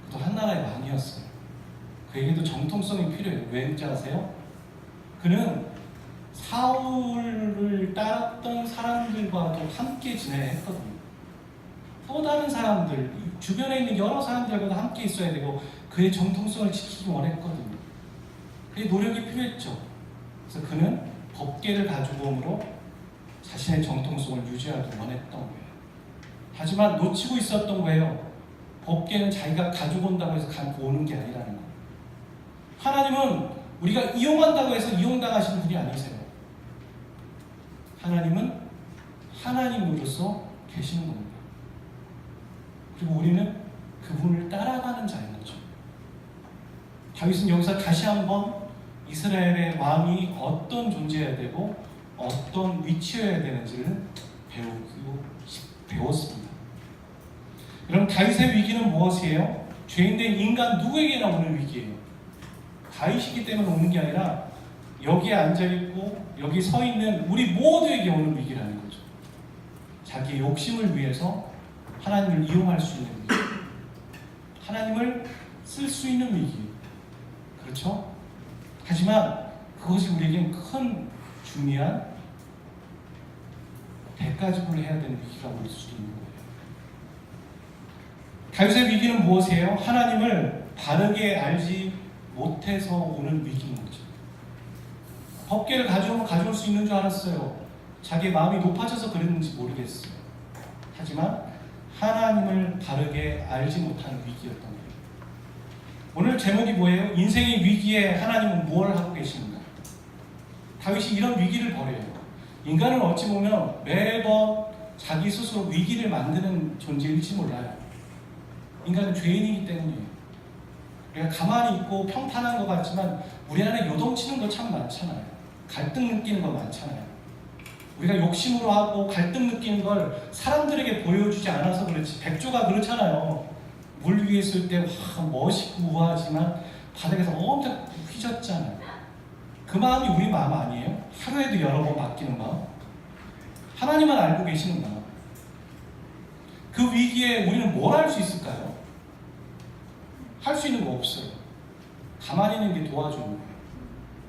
그도 한나라의 왕이었어요. 그에게도 정통성이 필요해요. 왠지 아세요? 그는 사울을 따랐던 사람들과도 함께 지내야 했거든요. 또 다른 사람들, 주변에 있는 여러 사람들과도 함께 있어야 되고 그의 정통성을 지키기 원했거든요. 그의 노력이 필요했죠. 그래서 그는 법궤를 가지고 오므로 자신의 정통성을 유지하기 원했던 거예요. 하지만 놓치고 있었던 거예요. 법궤는 자기가 가지고 온다고 해서 갖고 오는 게 아니라는 거예요. 하나님은 우리가 이용한다고 해서 이용당하시는 분이 아니세요. 하나님은 하나님으로서 계시는 겁니다. 그리고 우리는 그분을 따라가는 자인 거죠. 다윗은 여기서 다시 한번 이스라엘의 왕이 어떤 존재여야 되고 어떤 위치여야 되는지를 배웠습니다. 그럼 다윗의 위기는 무엇이에요? 죄인된 인간 누구에게나 오는 위기예요. 다윗이기 때문에 오는 게 아니라 여기에 앉아있고 여기 서 있는 우리 모두에게 오는 위기라는 거죠. 자기의 욕심을 위해서 하나님을 이용할 수 있는 위기, 하나님을 쓸 수 있는 위기. 그렇죠? 하지만 그것이 우리에겐 큰 중요한 대가지불을 해야 되는 위기가 올 수도 있는 거예요. 다윗의 위기는 무엇이에요? 하나님을 바르게 알지 못해서 오는 위기인 거죠. 법궤를 가져올 수 있는 줄 알았어요. 자기의 마음이 높아져서 그랬는지 모르겠어요. 하지만 하나님을 바르게 알지 못하는 위기였던 거예요. 오늘 제목이 뭐예요? 인생의 위기에 하나님은 무엇을 하고 계신가? 다윗이 이런 위기를 벌여요. 인간은 어찌 보면 매번 자기 스스로 위기를 만드는 존재일지 몰라요. 인간은 죄인이기 때문이에요. 우리가 가만히 있고 평탄한 것 같지만 우리 안에 요동치는 거 참 많잖아요. 갈등 느끼는 거 많잖아요. 우리가 욕심으로 하고 갈등 느끼는 걸 사람들에게 보여주지 않아서 그렇지. 백조가 그렇잖아요. 물 위에 있을 때 멋있고 우아하지만 바닥에서 엄청 휘졌잖아요. 그 마음이 우리 마음 아니에요? 하루에도 여러 번 바뀌는 마음. 하나님만 알고 계시는 마음. 그 위기에 우리는 뭘 할 수 있을까요? 할 수 있는 거 없어요. 가만히 있는 게 도와주는 거예요.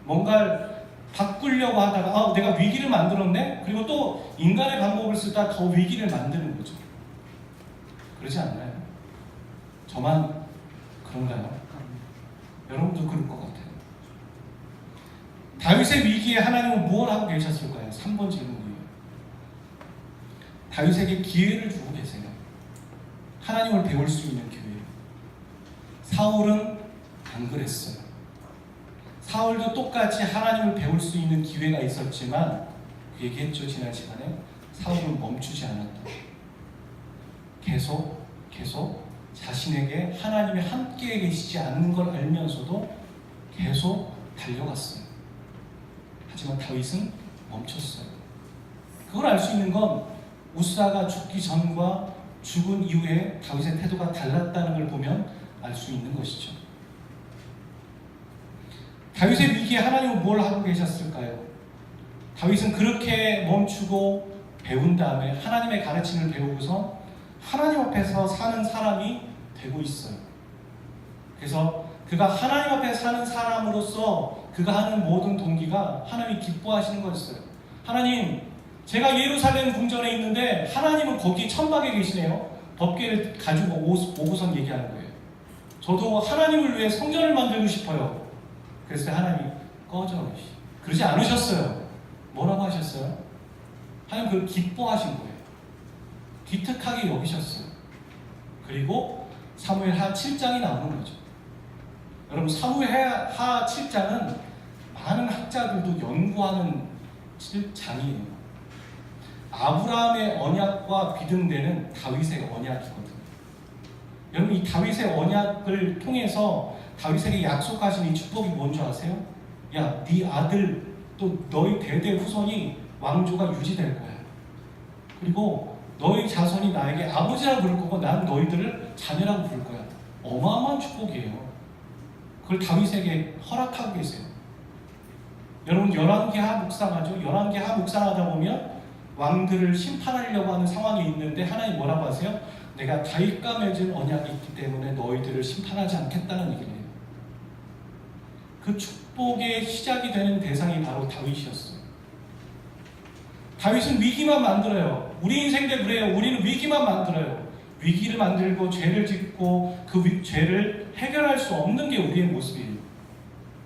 뭔가를 바꾸려고 하다가 내가 위기를 만들었네? 그리고 또 인간의 방법을 쓰다 더 위기를 만드는 거죠. 그러지 않나요? 저만 그런가요? 여러분도 그럴 것 같아요. 다윗의 위기에 하나님은 무엇을 하고 계셨을까요? 3번 질문이에요. 다윗에게 기회를 주고 계세요. 하나님을 배울 수 있는 기회. 사울은 안 그랬어요. 사울도 똑같이 하나님을 배울 수 있는 기회가 있었지만 얘기했죠, 지난 시간에. 사울은 멈추지 않았다. 계속 자신에게 하나님이 함께 계시지 않는 걸 알면서도 계속 달려갔어요. 하지만 다윗은 멈췄어요. 그걸 알 수 있는 건 우사가 죽기 전과 죽은 이후에 다윗의 태도가 달랐다는 걸 보면 알 수 있는 것이죠. 다윗의 위기에 하나님은 뭘 하고 계셨을까요? 다윗은 그렇게 멈추고 배운 다음에 하나님의 가르침을 배우고서 하나님 앞에서 사는 사람이 되고 있어요. 그래서 그가 하나님 앞에 사는 사람으로서 그가 하는 모든 동기가 하나님이 기뻐하시는 거였어요. 하나님, 제가 예루살렘 궁전에 있는데 하나님은 거기 천막에 계시네요. 법궤를 가지고 오고선 얘기하는 거예요. 저도 하나님을 위해 성전을 만들고 싶어요. 그래서 하나님이 꺼져. 그러지 않으셨어요. 뭐라고 하셨어요? 하나님 그걸 기뻐하신 거예요. 기특하게 여기셨어요. 그리고 사무엘하 7장이 나오는 거죠. 여러분, 사무엘하 7장은 많은 학자들도 연구하는 7장이에요. 아브라함의 언약과 비등되는 다윗의 언약이거든요. 여러분, 이 다윗의 언약을 통해서 다윗에게 약속하신 이 축복이 뭔지 아세요? 야, 네 아들 또 너희 대대 후손이 왕조가 유지될 거야. 그리고 너희 자손이 나에게 아버지라고 부를 거고 난 너희들을 자녀라고 부를 거야. 어마어마한 축복이에요. 그걸 다윗에게 허락하고 계세요. 여러분, 열왕기하 묵상하죠? 열왕기하 묵상하다 보면 왕들을 심판하려고 하는 상황이 있는데 하나님 뭐라고 하세요? 내가 다윗과 맺은 언약이 있기 때문에 너희들을 심판하지 않겠다는 얘기를 해요. 그 축복의 시작이 되는 대상이 바로 다윗이었어요. 다윗은 위기만 만들어요. 우리 인생도 그래요. 우리는 위기만 만들어요. 위기를 만들고 죄를 짓고 그 죄를 해결할 수 없는 게 우리의 모습이에요.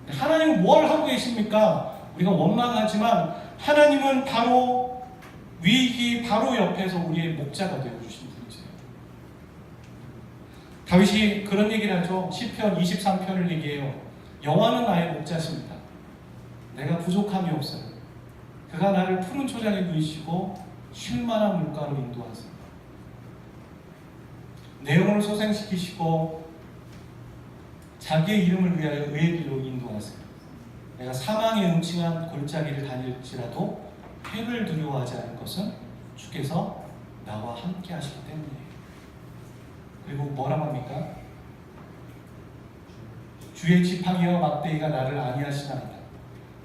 하나님은 뭘 하고 계십니까? 우리가 원망하지만 하나님은 바로 위기 바로 옆에서 우리의 목자가 되어주신 분이세요. 다윗이 그런 얘기를 하죠. 시편 23편을 얘기해요. 여호와는 나의 목자십니다. 내가 부족함이 없어요. 그가 나를 푸른 초장에 누이시고 쉴만한 물가로 인도하세요. 내 영혼을 소생시키시고 자기의 이름을 위하여 의의 길로 인도하세요. 내가 사망의 음침한 골짜기를 다닐지라도 해를 두려워하지 않을 것은 주께서 나와 함께 하시기 때문이에요. 그리고 뭐라고 합니까? 주의 지팡이와 막대기가 나를 안위하시나이다.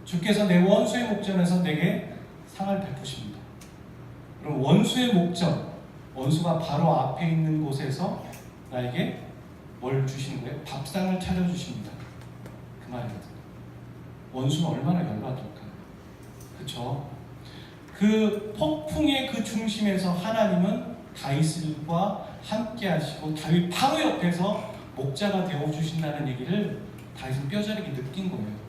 주께서 내 원수의 목전에서 내게 상을 베푸십니다. 그럼 원수의 목전, 원수가 바로 앞에 있는 곳에서 나에게 뭘 주시는 거예요? 밥상을 차려주십니다. 그 말이거든요. 원수는 얼마나 열받을까요? 그렇죠? 그 폭풍의 그 중심에서 하나님은 다윗과 함께 하시고 다윗 바로 옆에서 목자가 되어주신다는 얘기를 다윗은 뼈저리게 느낀 거예요.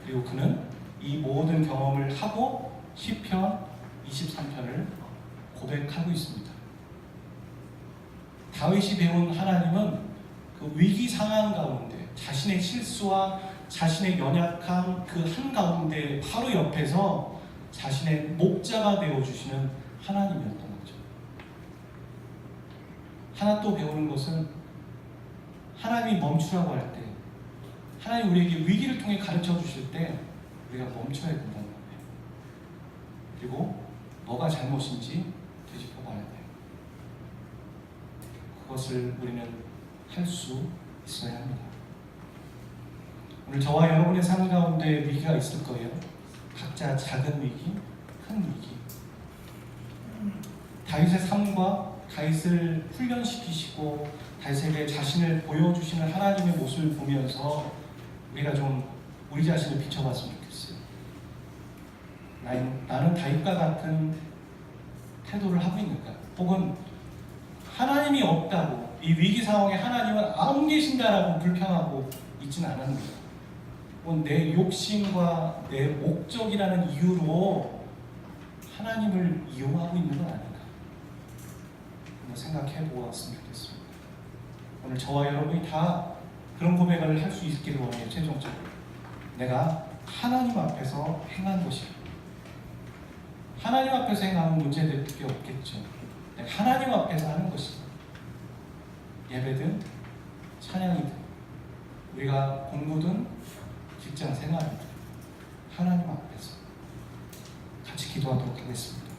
그리고 그는 이 모든 경험을 하고 시편 23편을 고백하고 있습니다. 다윗이 배운 하나님은 그 위기 상황 가운데 자신의 실수와 자신의 연약함 그 한가운데 바로 옆에서 자신의 목자가 되어주시는 하나님이었던 거죠. 하나 또 배우는 것은 하나님이 멈추라고 할 때, 하나님 우리에게 위기를 통해 가르쳐 주실 때 우리가 멈춰야 된다는 거예요. 그리고 뭐가 잘못인지 되짚어봐야 돼요. 그것을 우리는 할 수 있어야 합니다. 오늘 저와 여러분의 삶 가운데 위기가 있을 거예요. 각자 작은 위기, 큰 위기. 다윗의 삶과 다윗을 훈련시키시고 다윗에게 자신을 보여주시는 하나님의 모습을 보면서 우리가 좀 우리 자신을 비춰봤으면 좋겠어요. 나는 다윗과 같은 태도를 하고 있는가? 혹은 하나님이 없다고, 이 위기 상황에 하나님은 안 계신다라고 불평하고 있지는 않았는가? 혹은 내 욕심과 내 목적이라는 이유로 하나님을 이용하고 있는 건 아닌가? 한번 생각해 보았으면 좋겠습니다. 오늘 저와 여러분이 다 그런 고백을 할 수 있기를 원해요. 최종적으로 내가 하나님 앞에서 행한 것이, 하나님 앞에서 행하면 문제될 게 없겠죠. 내가 하나님 앞에서 하는 것이, 예배든 찬양이든 우리가 공부든 직장 생활이든 하나님 앞에서 같이 기도하도록 하겠습니다.